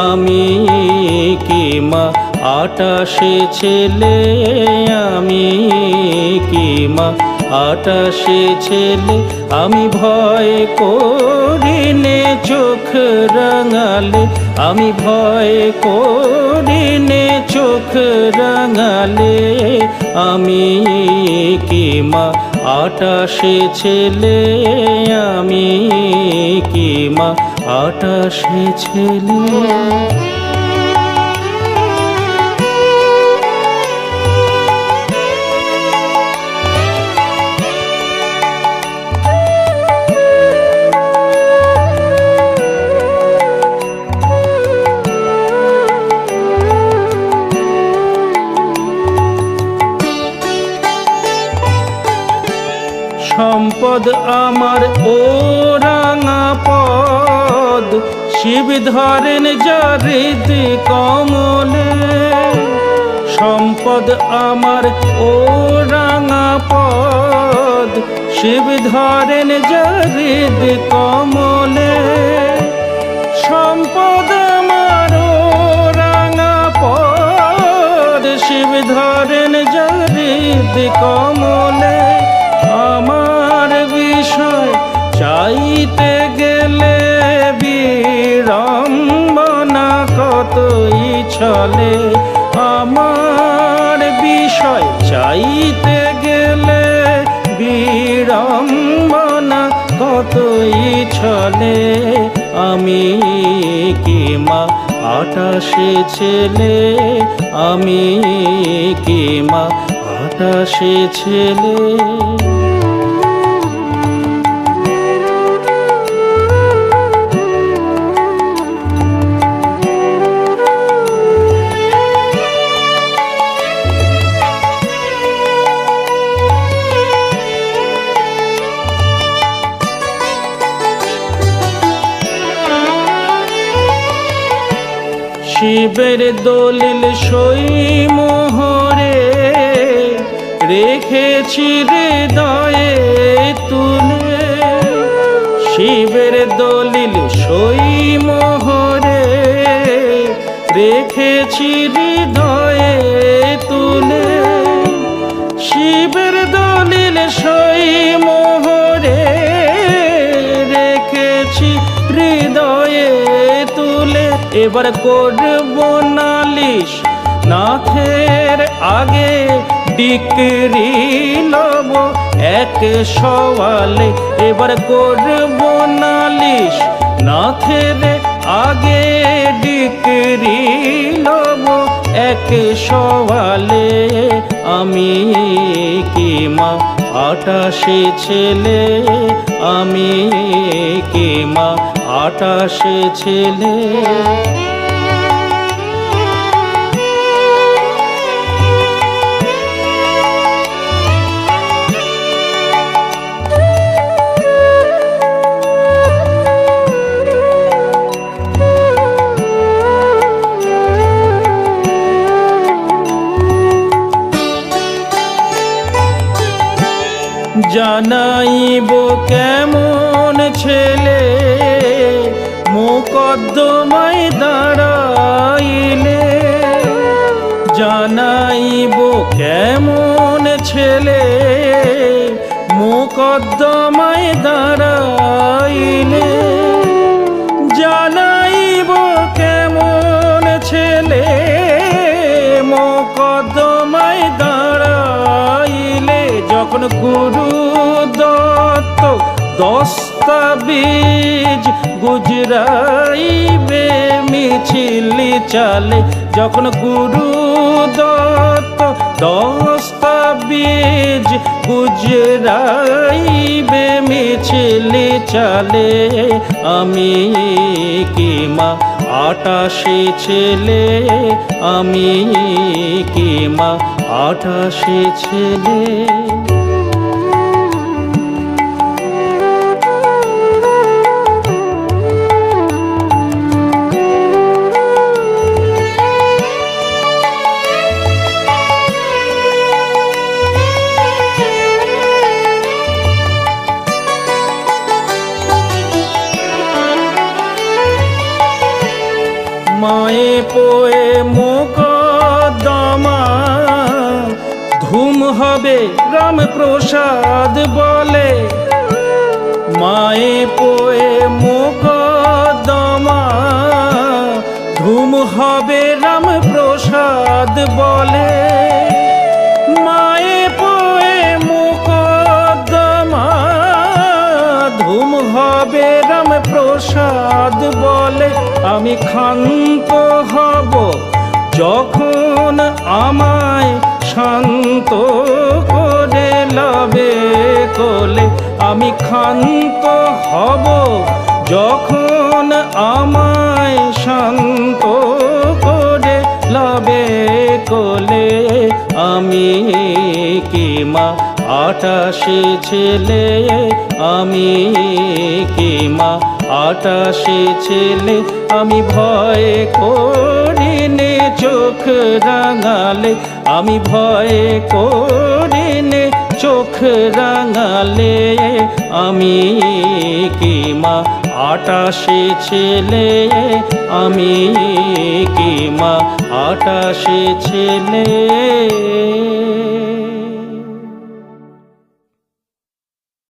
আমি কি মা 28 ছেলে, আমি কি মা 28 ছেলে। আমি ভয় করিনে চোখ রাঙালে, আমি ভয় করিনে চোখ রাঙালে। আমি কি মা 28 ছেলে, আমি কি মা 28 ছেলে। সম্পদ আমার ও রাঙা পদ, শিব ধরেন যার হৃদয় কমলে। সম্পদ আমার ও রাঙা পদ, শিব ধরেন যার হৃদয় কমলে। সম্পদ আমার ও রাঙা পদ, শিব ধরেন যার হৃদয় কমলে। আমার বিষয় চাইতে গেলে বিড়ম্বনা কতই ছলে। আমার বিষয় চাইতে গেলে বিড়ম্বনা কতই ছলে। আমি কি মা 28 ছেলে, আমি কি মা 28 ছেলে। শিবের দলিল সই মোহরে রেখেছি হৃদয়ে তুলে। শিবের দলিল সই মোহরে রেখেছি হৃদয়ে তুলে। শিবের দলিল সই মোহরে রেখেছি হৃদয়ে তুলে। এবার করব নালিশ নাথের আগে, ডিক্রি লব 1 সওয়ালে। এবার করব নালিশ নাথের আগে, ডিক্রি লব 1 সওয়ালে। আমি কি মা 28 ছেলে, আমি কি মা 28 ছেলে। জানাইব কেমন ছেলে মোকদ্দমায় দাঁড়াইলে। জানাইব কেমন ছেলে মোকদ্দমায় দাঁড়াইলে। জানাইব কেমন ছেলে মোকদ্দমায় দাঁড়াইলে। যখন গুরু দত্ত দস্তাবিজ গুজরাইবে মিছিল চালে। যখন গুরু দত্ত দস্তাবিজ গুজরাইবে মিছিল চালে। আমি কি মা 28 ছেলে, আমি কি মা 28 ছেলে। মায়ে পোয়ে মোকদ্দমা ধুম হবে রামপ্রসাদ বলে। মায়ে পোয়ে মোকদ্দমা ধুম হবে রামপ্রসাদ বলে। মায়ে পোয়ে মোকদ্দমা ধুম হবে রামপ্রসাদ বলে। আমি ক্ষান্ত হব যখন আমায় শান্ত করে লবে কোলে। আমি ক্ষান্ত হব যখন আমায় শান্ত করে লবে কোলে। আমি কি মা ৮৮ ছেলে, আমি কি মা ৮৮ ছেলে। আমি ভয় করিনে চোখ রাঙালে, আমি ভয় করিনে চোখ রাঙালে। আমি কি মা ৮৮ ছেলে, আমি কি মা ৮৮ ছেলে।